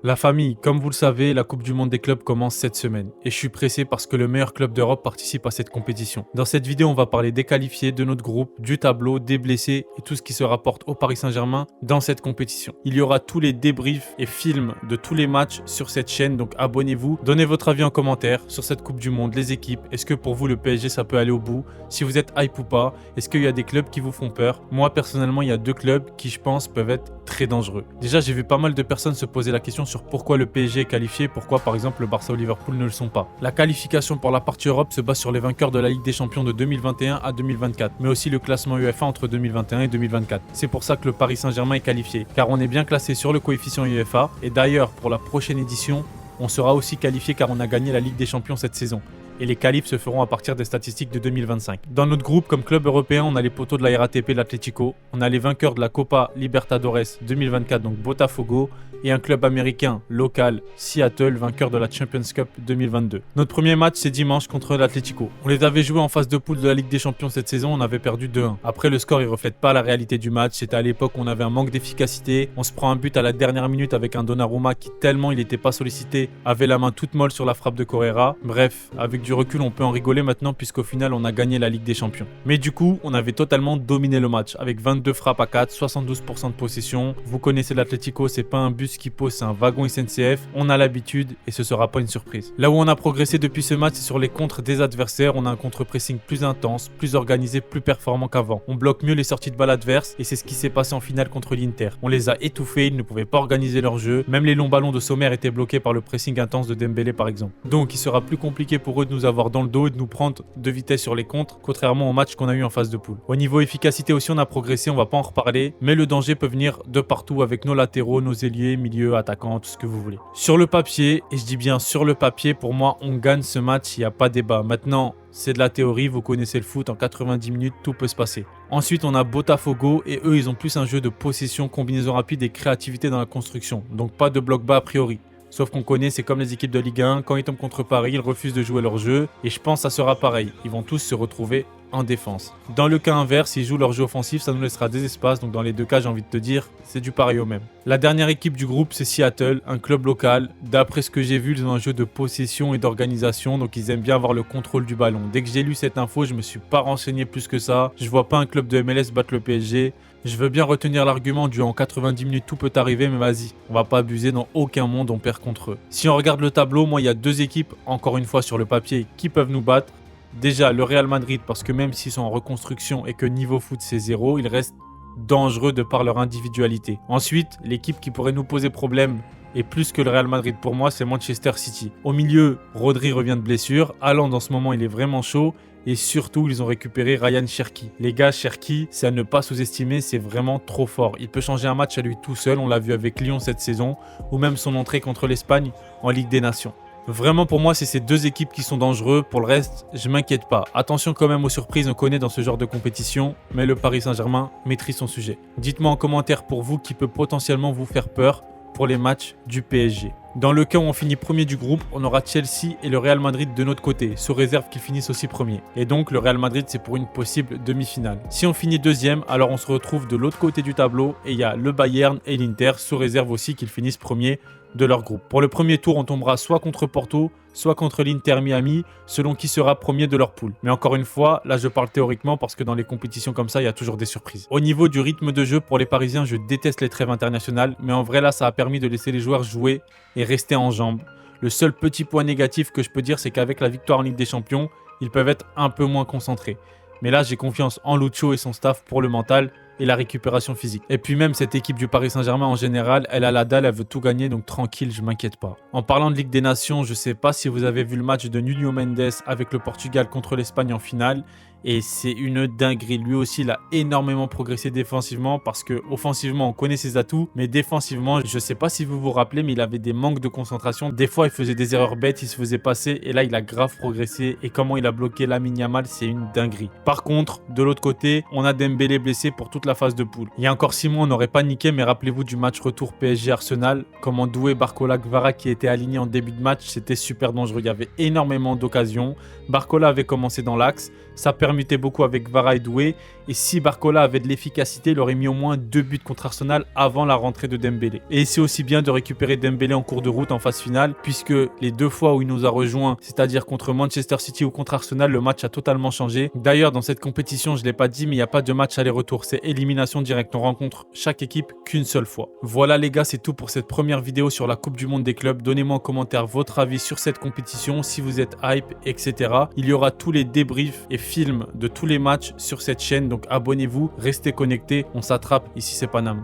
La famille, comme vous le savez, la Coupe du Monde des clubs commence cette semaine et je suis pressé parce que le meilleur club d'Europe participe à cette compétition. Dans cette vidéo, on va parler des qualifiés, de notre groupe, du tableau, des blessés et tout ce qui se rapporte au Paris Saint-Germain dans cette compétition. Il y aura tous les débriefs et films de tous les matchs sur cette chaîne, donc abonnez-vous. Donnez votre avis en commentaire sur cette Coupe du Monde, les équipes. Est-ce que pour vous le PSG ça peut aller au bout? Si vous êtes hype ou pas? Est-ce qu'il y a des clubs qui vous font peur? Moi personnellement, il y a deux clubs qui je pense peuvent être très dangereux. Déjà, j'ai vu pas mal de personnes se poser la question sur pourquoi le PSG est qualifié, pourquoi par exemple le Barça ou Liverpool ne le sont pas. La qualification pour la partie Europe se base sur les vainqueurs de la Ligue des Champions de 2021 à 2024, mais aussi le classement UEFA entre 2021 et 2024. C'est pour ça que le Paris Saint-Germain est qualifié, car on est bien classé sur le coefficient UEFA, et d'ailleurs pour la prochaine édition, on sera aussi qualifié car on a gagné la Ligue des Champions cette saison. Et les qualifs se feront à partir des statistiques de 2025. Dans notre groupe, comme club européen, on a les poteaux de la RATP, l'Atlético, on a les vainqueurs de la Copa Libertadores 2024, donc Botafogo, et un club américain local, Seattle, vainqueur de la Champions Cup 2022. Notre premier match, c'est dimanche contre l'Atlético. On les avait joués en phase de poule de la Ligue des Champions cette saison, on avait perdu 2-1. Après, le score, il reflète pas la réalité du match. C'était à l'époque où on avait un manque d'efficacité. On se prend un but à la dernière minute avec un Donnarumma qui, tellement il n'était pas sollicité, avait la main toute molle sur la frappe de Correa. Bref, avec du recul, on peut en rigoler maintenant puisqu'au final, on a gagné la Ligue des Champions. Mais du coup, on avait totalement dominé le match avec 22 frappes à 4, 72% de possession. Vous connaissez l'Atlético, c'est pas un bus qui pose, c'est un wagon SNCF. On a l'habitude et ce sera pas une surprise. Là où on a progressé depuis ce match, c'est sur les contres des adversaires. On a un contre-pressing plus intense, plus organisé, plus performant qu'avant. On bloque mieux les sorties de balles adverses et c'est ce qui s'est passé en finale contre l'Inter. On les a étouffés, ils ne pouvaient pas organiser leur jeu. Même les longs ballons de Sommer étaient bloqués par le pressing intense de Dembélé par exemple. Donc il sera plus compliqué pour eux de nous avoir dans le dos et de nous prendre de vitesse sur les contres, contrairement au match qu'on a eu en phase de poule. Au niveau efficacité aussi, on a progressé, on va pas en reparler, mais le danger peut venir de partout avec nos latéraux, nos ailiers, milieux, attaquants, tout ce que vous voulez. Sur le papier, et je dis bien sur le papier, pour moi, on gagne ce match, il n'y a pas débat. Maintenant, c'est de la théorie, vous connaissez le foot, en 90 minutes, tout peut se passer. Ensuite, on a Botafogo et eux, ils ont plus un jeu de possession, combinaison rapide et créativité dans la construction. Donc pas de bloc bas a priori. Sauf qu'on connaît, c'est comme les équipes de Ligue 1, quand ils tombent contre Paris, ils refusent de jouer leur jeu, et je pense que ça sera pareil. Ils vont tous se retrouver en défense. Dans le cas inverse, s'ils jouent leur jeu offensif, ça nous laissera des espaces, donc dans les deux cas, j'ai envie de te dire, c'est du pareil au même. La dernière équipe du groupe, c'est Seattle, un club local. D'après ce que j'ai vu, ils ont un jeu de possession et d'organisation, donc ils aiment bien avoir le contrôle du ballon. Dès que j'ai lu cette info, je me suis pas renseigné plus que ça. Je vois pas un club de MLS battre le PSG. Je veux bien retenir l'argument du en 90 minutes tout peut arriver, mais vas-y, on va pas abuser, dans aucun monde on perd contre eux. Si on regarde le tableau, moi il y a deux équipes, encore une fois sur le papier, qui peuvent nous battre. Déjà le Real Madrid, parce que même s'ils sont en reconstruction et que niveau foot c'est zéro, ils restent dangereux de par leur individualité. Ensuite, l'équipe qui pourrait nous poser problème, et plus que le Real Madrid pour moi, c'est Manchester City. Au milieu, Rodri revient de blessure, Haaland en ce moment il est vraiment chaud, et surtout ils ont récupéré Ryan Cherki. Les gars, Cherki, c'est à ne pas sous-estimer, c'est vraiment trop fort. Il peut changer un match à lui tout seul, on l'a vu avec Lyon cette saison, ou même son entrée contre l'Espagne en Ligue des Nations. Vraiment pour moi c'est ces deux équipes qui sont dangereux, pour le reste je m'inquiète pas. Attention quand même aux surprises, on connaît dans ce genre de compétition, mais le Paris Saint-Germain maîtrise son sujet. Dites-moi en commentaire pour vous qui peut potentiellement vous faire peur pour les matchs du PSG. Dans le cas où on finit premier du groupe, on aura Chelsea et le Real Madrid de notre côté, sous réserve qu'ils finissent aussi premier. Et donc le Real Madrid c'est pour une possible demi-finale. Si on finit deuxième, alors on se retrouve de l'autre côté du tableau et il y a le Bayern et l'Inter, sous réserve aussi qu'ils finissent premier de leur groupe. Pour le premier tour, on tombera soit contre Porto, soit contre l'Inter Miami, selon qui sera premier de leur poule. Mais encore une fois, là je parle théoriquement parce que dans les compétitions comme ça, il y a toujours des surprises. Au niveau du rythme de jeu, pour les Parisiens, je déteste les trêves internationales, mais en vrai là, ça a permis de laisser les joueurs jouer et rester en jambes. Le seul petit point négatif que je peux dire, c'est qu'avec la victoire en Ligue des Champions, ils peuvent être un peu moins concentrés. Mais là, j'ai confiance en Lucho et son staff pour le mental et la récupération physique. Et puis même cette équipe du Paris Saint-Germain en général, elle a la dalle, elle veut tout gagner, donc tranquille, je m'inquiète pas. En parlant de Ligue des Nations, je sais pas si vous avez vu le match de Nuno Mendes avec le Portugal contre l'Espagne en finale, et c'est une dinguerie. Lui aussi, il a énormément progressé défensivement parce que offensivement, on connaît ses atouts, mais défensivement, je sais pas si vous vous rappelez, mais il avait des manques de concentration. Des fois, il faisait des erreurs bêtes, il se faisait passer, et là, il a grave progressé. Et comment il a bloqué Lamine Yamal, c'est une dinguerie. Par contre, de l'autre côté, on a Dembélé blessé pour toute la phase de poule. Il y a encore 6 mois, on n'aurait pas niqué, mais rappelez-vous du match retour PSG-Arsenal, comment Doué, Barcola, Kvara qui était aligné en début de match, c'était super dangereux. Il y avait énormément d'occasions. Barcola avait commencé dans l'axe, ça permettait beaucoup avec Kvara et Doué, Et si Barcola avait de l'efficacité, il aurait mis au moins 2 buts contre Arsenal avant la rentrée de Dembélé. Et c'est aussi bien de récupérer Dembélé en cours de route en phase finale, puisque les 2 fois où il nous a rejoints, c'est-à-dire contre Manchester City ou contre Arsenal, le match a totalement changé. D'ailleurs, dans cette compétition, je ne l'ai pas dit, mais il n'y a pas de match aller-retour, c'est élimination directe. On rencontre chaque équipe qu'une seule fois. Voilà les gars, c'est tout pour cette première vidéo sur la Coupe du Monde des clubs. Donnez-moi en commentaire votre avis sur cette compétition, si vous êtes hype, etc. Il y aura tous les débriefs et films de tous les matchs sur cette chaîne, donc abonnez-vous, restez connectés, on s'attrape, ici c'est Paname.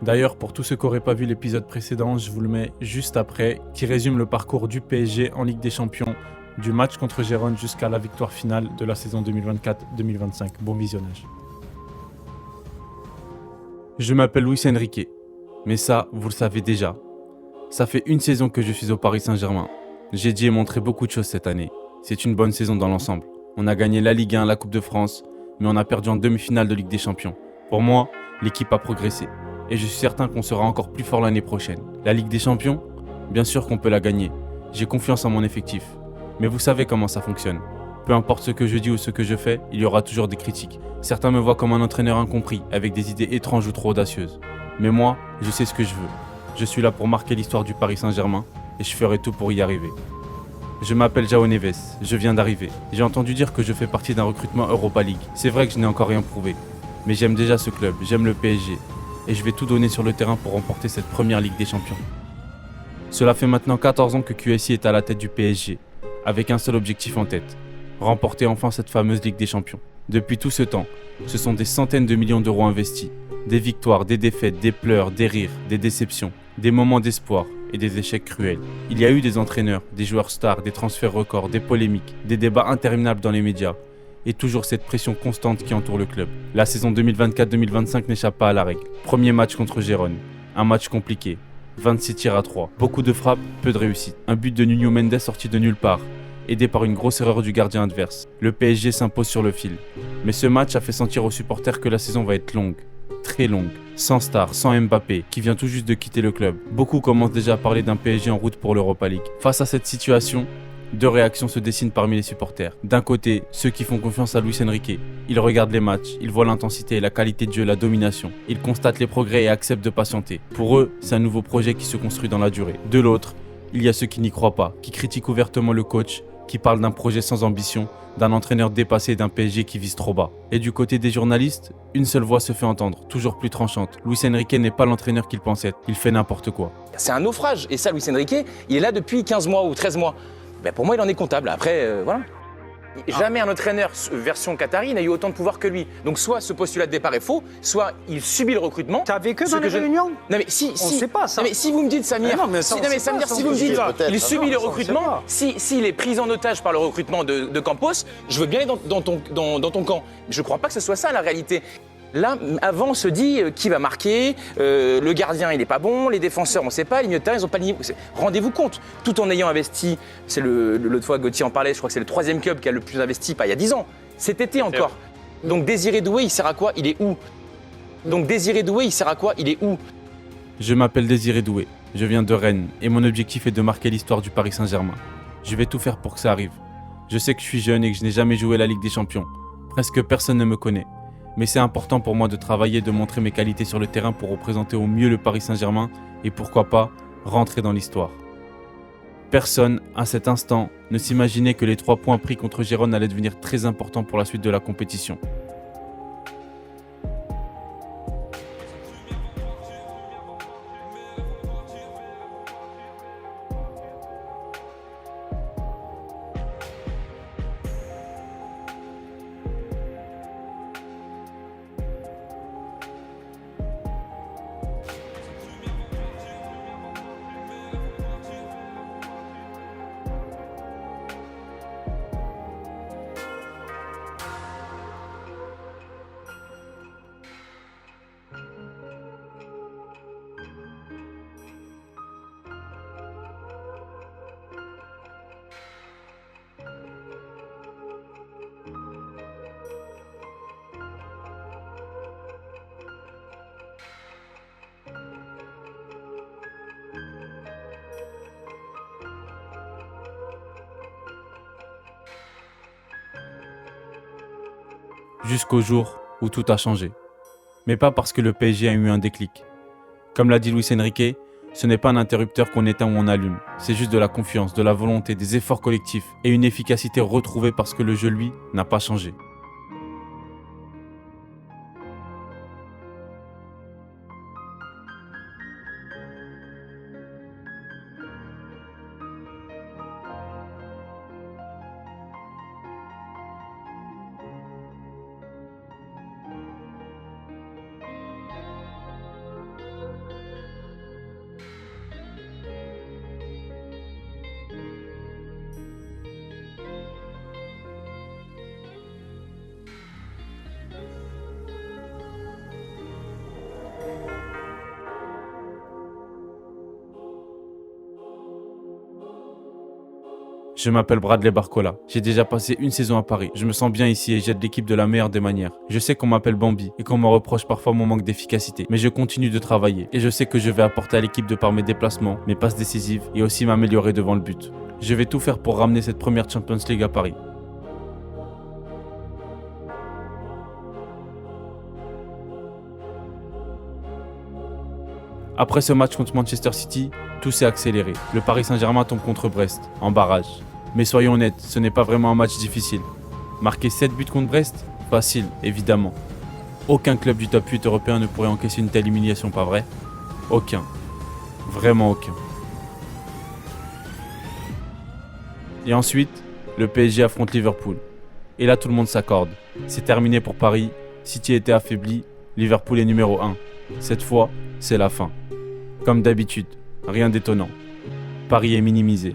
D'ailleurs, pour tous ceux qui n'auraient pas vu l'épisode précédent, je vous le mets juste après, qui résume le parcours du PSG en Ligue des Champions, du match contre Gérone jusqu'à la victoire finale de la saison 2024-2025. Bon visionnage. Je m'appelle Luis Enrique, mais ça, vous le savez déjà. Ça fait une saison que je suis au Paris Saint-Germain. J'ai dit et montré beaucoup de choses cette année. C'est une bonne saison dans l'ensemble. On a gagné la Ligue 1, la Coupe de France, mais on a perdu en demi-finale de Ligue des Champions. Pour moi, l'équipe a progressé. Et je suis certain qu'on sera encore plus fort l'année prochaine. La Ligue des Champions, bien sûr qu'on peut la gagner. J'ai confiance en mon effectif. Mais vous savez comment ça fonctionne. Peu importe ce que je dis ou ce que je fais, il y aura toujours des critiques. Certains me voient comme un entraîneur incompris, avec des idées étranges ou trop audacieuses. Mais moi, je sais ce que je veux. Je suis là pour marquer l'histoire du Paris Saint-Germain, et je ferai tout pour y arriver. Je m'appelle João Neves, je viens d'arriver. J'ai entendu dire que je fais partie d'un recrutement Europa League. C'est vrai que je n'ai encore rien prouvé. Mais j'aime déjà ce club, j'aime le PSG. Et je vais tout donner sur le terrain pour remporter cette première Ligue des Champions. Cela fait maintenant 14 ans que QSI est à la tête du PSG, avec un seul objectif en tête, remporter enfin cette fameuse Ligue des Champions. Depuis tout ce temps, ce sont des centaines de millions d'euros investis, des victoires, des défaites, des pleurs, des rires, des déceptions, des moments d'espoir et des échecs cruels. Il y a eu des entraîneurs, des joueurs stars, des transferts records, des polémiques, des débats interminables dans les médias, et toujours cette pression constante qui entoure le club. La saison 2024-2025 n'échappe pas à la règle. Premier match contre Gérone, un match compliqué, 26 tirs à 3, beaucoup de frappes, peu de réussite. Un but de Nuno Mendes sorti de nulle part, aidé par une grosse erreur du gardien adverse. Le PSG s'impose sur le fil. Mais ce match a fait sentir aux supporters que la saison va être longue, très longue, sans star, sans Mbappé, qui vient tout juste de quitter le club. Beaucoup commencent déjà à parler d'un PSG en route pour l'Europa League. Face à cette situation, 2 réactions se dessinent parmi les supporters. D'un côté, ceux qui font confiance à Luis Enrique. Ils regardent les matchs, ils voient l'intensité, la qualité de jeu, la domination. Ils constatent les progrès et acceptent de patienter. Pour eux, c'est un nouveau projet qui se construit dans la durée. De l'autre, il y a ceux qui n'y croient pas, qui critiquent ouvertement le coach, qui parlent d'un projet sans ambition, d'un entraîneur dépassé et d'un PSG qui vise trop bas. Et du côté des journalistes, une seule voix se fait entendre, toujours plus tranchante. Luis Enrique n'est pas l'entraîneur qu'il pensait être, il fait n'importe quoi. C'est un naufrage, et ça, Luis Enrique, il est là depuis 15 mois ou 13 mois. Ben pour moi, il en est comptable. Après, voilà. Jamais un entraîneur version Qatari n'a eu autant de pouvoir que lui. Donc soit ce postulat de départ est faux, soit il subit le recrutement. T'as vécu dans les réunions? Non mais si, on sait pas ça. Non, mais si vous me dites Samir, ah non, mais ça, Samir, si vous me dites il subit le recrutement, s'il est pris en otage par le recrutement de Campos, je veux bien aller dans ton camp. Je crois pas que ce soit ça la réalité. Là, avant, on se dit qui va marquer, le gardien, il n'est pas bon, les défenseurs, on ne sait pas, les milieux de terrain, ils n'ont pas le niveau. Rendez-vous compte, tout en ayant investi, c'est l'autre fois, Gauthier en parlait, je crois que c'est le 3e club qui a le plus investi, pas il y a 10 ans, cet été encore. Donc Désiré Doué, il sert à quoi? Il est où? Donc Désiré Doué, il sert à quoi? Il est où? Je m'appelle Désiré Doué, je viens de Rennes, et mon objectif est de marquer l'histoire du Paris Saint-Germain. Je vais tout faire pour que ça arrive. Je sais que je suis jeune et que je n'ai jamais joué la Ligue des Champions. Presque personne ne me connaît. Mais c'est important pour moi de travailler, de montrer mes qualités sur le terrain pour représenter au mieux le Paris Saint-Germain et pourquoi pas rentrer dans l'histoire. Personne, à cet instant, ne s'imaginait que les 3 points pris contre Gérone allaient devenir très importants pour la suite de la compétition. Jusqu'au jour où tout a changé. Mais pas parce que le PSG a eu un déclic. Comme l'a dit Luis Enrique, ce n'est pas un interrupteur qu'on éteint ou on allume, c'est juste de la confiance, de la volonté, des efforts collectifs et une efficacité retrouvée parce que le jeu, lui, n'a pas changé. Je m'appelle Bradley Barcola, j'ai déjà passé une saison à Paris, je me sens bien ici et j'aide l'équipe de la meilleure des manières. Je sais qu'on m'appelle Bambi et qu'on me reproche parfois mon manque d'efficacité, mais je continue de travailler et je sais que je vais apporter à l'équipe de par mes déplacements, mes passes décisives et aussi m'améliorer devant le but. Je vais tout faire pour ramener cette première Champions League à Paris. Après ce match contre Manchester City, tout s'est accéléré. Le Paris Saint-Germain tombe contre Brest, en barrage. Mais soyons honnêtes, ce n'est pas vraiment un match difficile. Marquer 7 buts contre Brest? Facile, évidemment. Aucun club du top 8 européen ne pourrait encaisser une telle humiliation, pas vrai? Aucun. Vraiment aucun. Et ensuite, le PSG affronte Liverpool. Et là, tout le monde s'accorde. C'est terminé pour Paris, City était affaibli, Liverpool est numéro 1. Cette fois, c'est la fin. Comme d'habitude, rien d'étonnant. Paris est minimisé.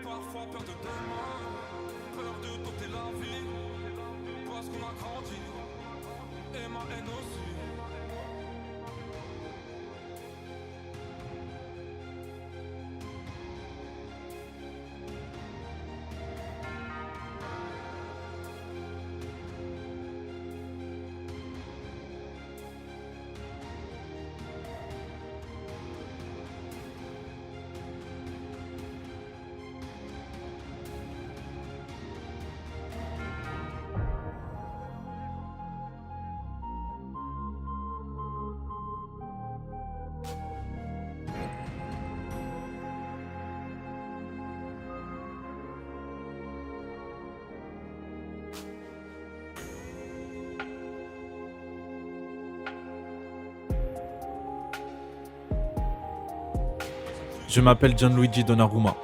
Parfois peur de demain, peur de tenter la vie, parce qu'on a grandi, et ma haine aussi. Je m'appelle Gianluigi Donnarumma.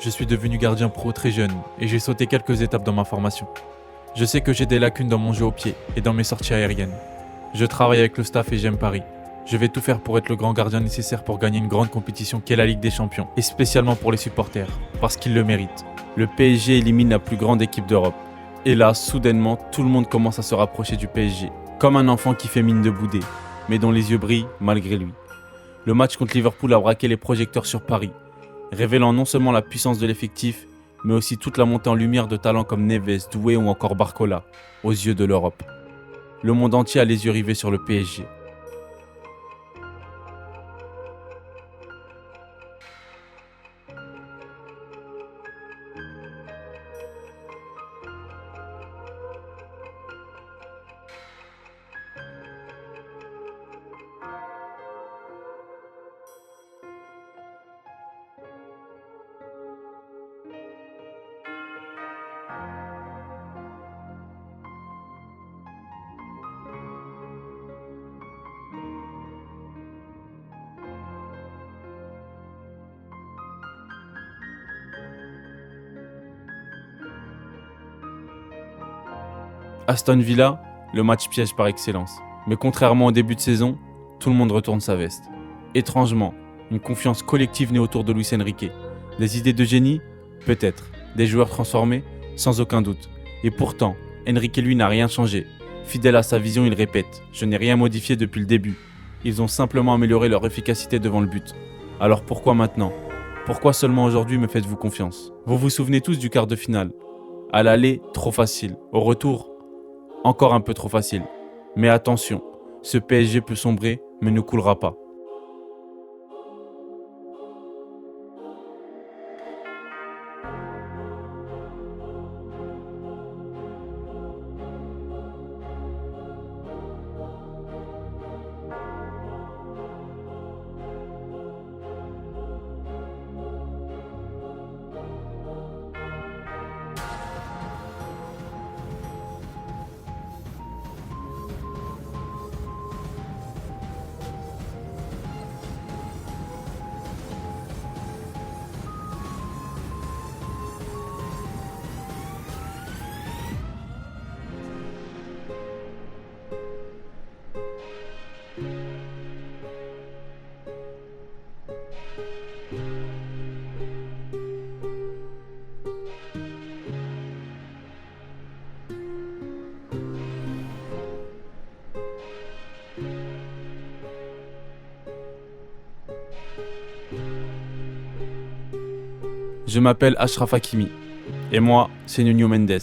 Je suis devenu gardien pro très jeune et j'ai sauté quelques étapes dans ma formation. Je sais que j'ai des lacunes dans mon jeu au pied et dans mes sorties aériennes. Je travaille avec le staff et j'aime Paris. Je vais tout faire pour être le grand gardien nécessaire pour gagner une grande compétition qu'est la Ligue des Champions, et spécialement pour les supporters, parce qu'ils le méritent. Le PSG élimine la plus grande équipe d'Europe. Et là, soudainement, tout le monde commence à se rapprocher du PSG, comme un enfant qui fait mine de bouder, mais dont les yeux brillent malgré lui. Le match contre Liverpool a braqué les projecteurs sur Paris, révélant non seulement la puissance de l'effectif, mais aussi toute la montée en lumière de talents comme Neves, Doué ou encore Barcola, aux yeux de l'Europe. Le monde entier a les yeux rivés sur le PSG. Aston Villa, le match piège par excellence. Mais contrairement au début de saison, tout le monde retourne sa veste. Étrangement, une confiance collective naît autour de Luis Enrique. Des idées de génie? Peut-être. Des joueurs transformés? Sans aucun doute. Et pourtant, Enrique lui n'a rien changé. Fidèle à sa vision, il répète « Je n'ai rien modifié depuis le début ». Ils ont simplement amélioré leur efficacité devant le but. Alors pourquoi maintenant? Pourquoi seulement aujourd'hui me faites-vous confiance? Vous vous souvenez tous du quart de finale. À l'aller, trop facile. Au retour, encore un peu trop facile. Mais attention, ce PSG peut sombrer, mais ne coulera pas. Je m'appelle Achraf Hakimi. Et moi, c'est Nuno Mendes.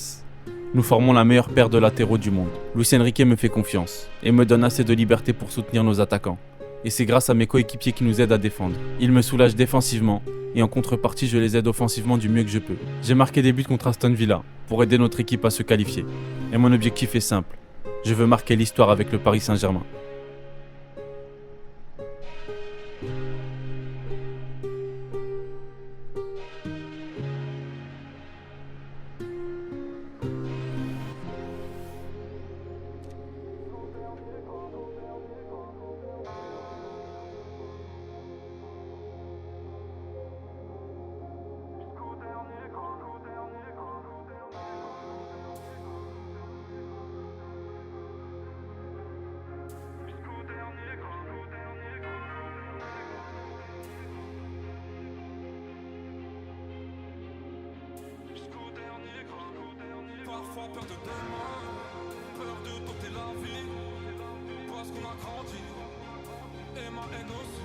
Nous formons la meilleure paire de latéraux du monde. Luis Enrique me fait confiance et me donne assez de liberté pour soutenir nos attaquants. Et c'est grâce à mes coéquipiers qui nous aident à défendre. Ils me soulagent défensivement et en contrepartie, je les aide offensivement du mieux que je peux. J'ai marqué des buts contre Aston Villa pour aider notre équipe à se qualifier. Et mon objectif est simple. Je veux marquer l'histoire avec le Paris Saint-Germain. Parfois peur de demain, peur de tenter la vie, parce qu'on a grandi, et ma haine aussi.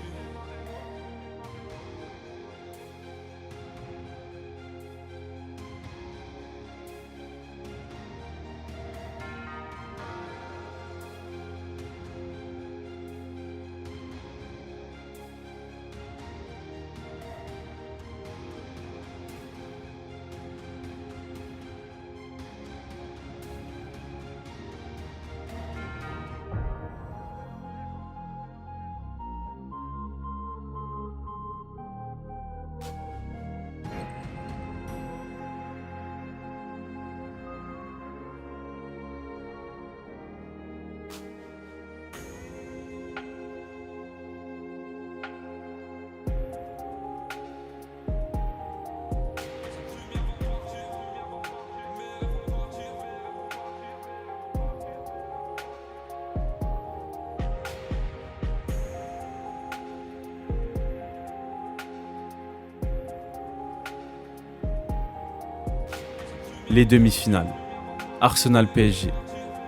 Les demi-finales. Arsenal-PSG.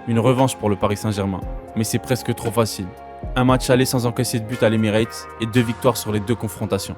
Une revanche pour le Paris Saint-Germain. Mais c'est presque trop facile. Un match aller sans encaisser de but à l'Emirates et 2 victoires sur les 2 confrontations.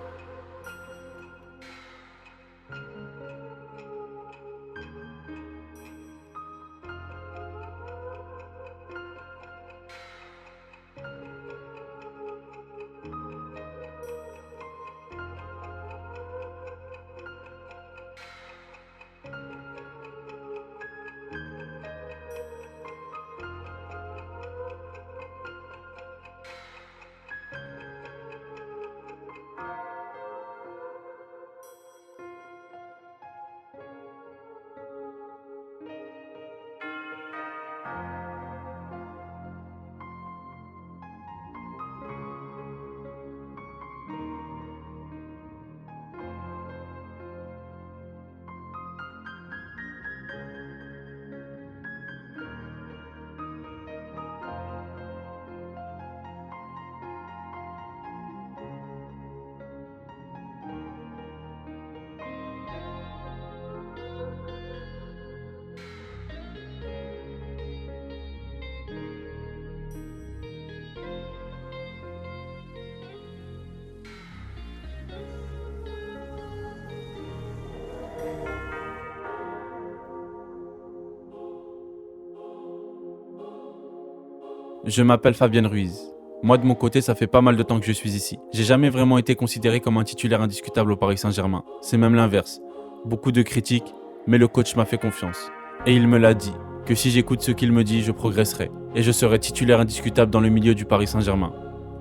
Je m'appelle Fabien Ruiz. Moi de mon côté, ça fait pas mal de temps que je suis ici. J'ai jamais vraiment été considéré comme un titulaire indiscutable au Paris Saint-Germain. C'est même l'inverse. Beaucoup de critiques, mais le coach m'a fait confiance. Et il me l'a dit, que si j'écoute ce qu'il me dit, je progresserai. Et je serai titulaire indiscutable dans le milieu du Paris Saint-Germain.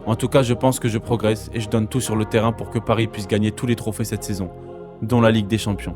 En tout cas, je pense que je progresse et je donne tout sur le terrain pour que Paris puisse gagner tous les trophées cette saison, dont la Ligue des Champions.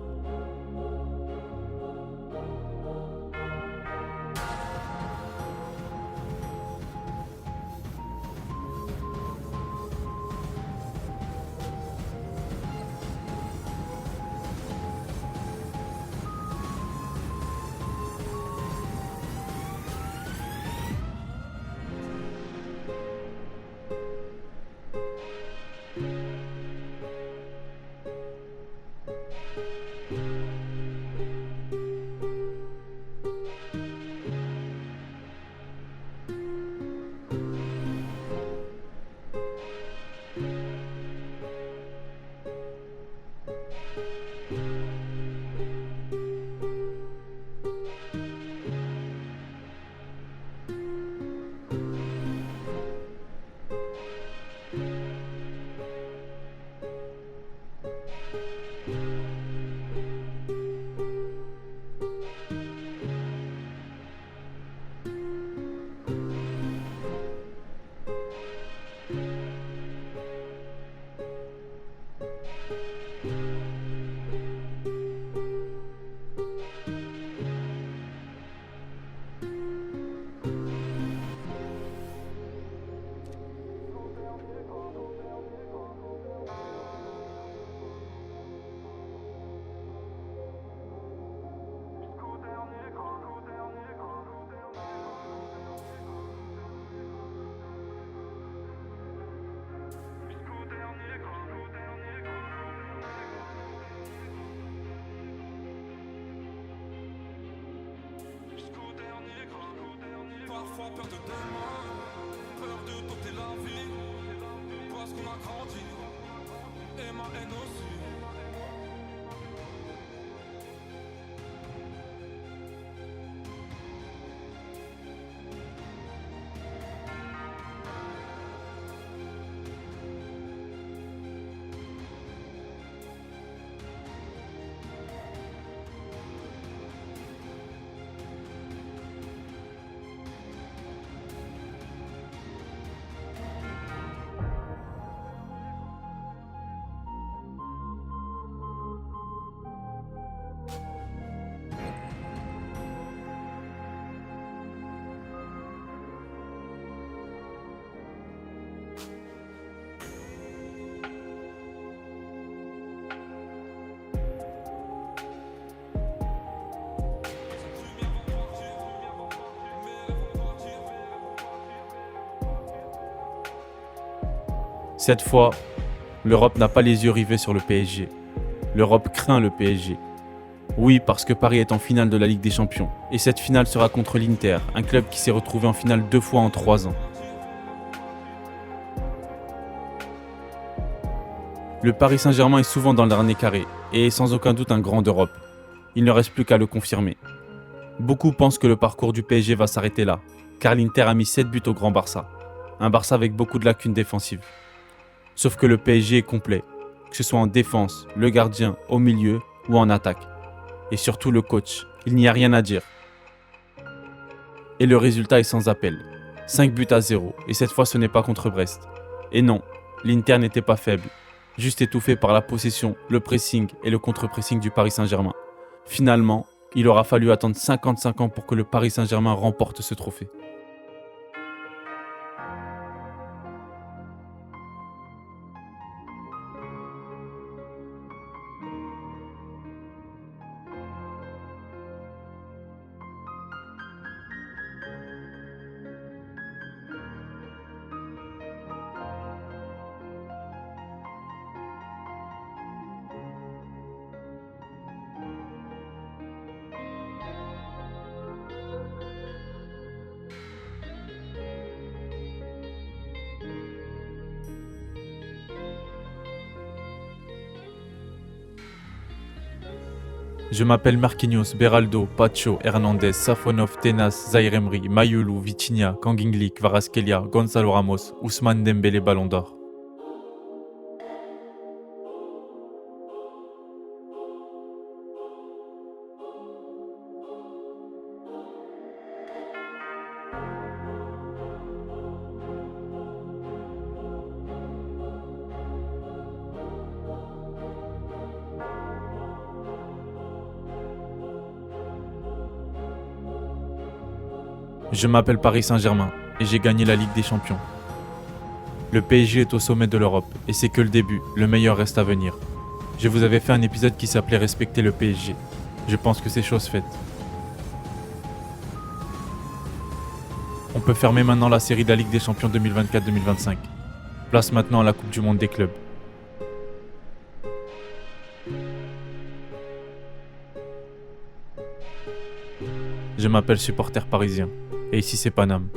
Parfois peur de demain, peur de tenter la vie, parce qu'on a grandi, et ma haine aussi. Cette fois, l'Europe n'a pas les yeux rivés sur le PSG. L'Europe craint le PSG. Oui, parce que Paris est en finale de la Ligue des Champions. Et cette finale sera contre l'Inter, un club qui s'est retrouvé en finale 2 fois en 3 ans. Le Paris Saint-Germain est souvent dans le dernier carré et est sans aucun doute un grand d'Europe. Il ne reste plus qu'à le confirmer. Beaucoup pensent que le parcours du PSG va s'arrêter là, car l'Inter a mis 7 buts au Grand Barça. Un Barça avec beaucoup de lacunes défensives. Sauf que le PSG est complet, que ce soit en défense, le gardien, au milieu ou en attaque. Et surtout le coach, il n'y a rien à dire. Et le résultat est sans appel. 5-0, et cette fois ce n'est pas contre Brest. Et non, l'Inter n'était pas faible, juste étouffé par la possession, le pressing et le contre-pressing du Paris Saint-Germain. Finalement, il aura fallu attendre 55 ans pour que le Paris Saint-Germain remporte ce trophée. Je m'appelle Marquinhos, Beraldo, Pacho, Hernandez, Safonov, Tenas, Zaïre Emery, Mayulu, Vitinha, Kangingli, Kvaratskhelia, Gonzalo Ramos, Ousmane Dembélé Ballon d'Or. Je m'appelle Paris Saint-Germain et j'ai gagné la Ligue des Champions. Le PSG est au sommet de l'Europe et c'est que le début, le meilleur reste à venir. Je vous avais fait un épisode qui s'appelait Respecter le PSG. Je pense que c'est chose faite. On peut fermer maintenant la série de la Ligue des Champions 2024-2025. Place maintenant à la Coupe du Monde des clubs. Je m'appelle supporter parisien et ici c'est Paname.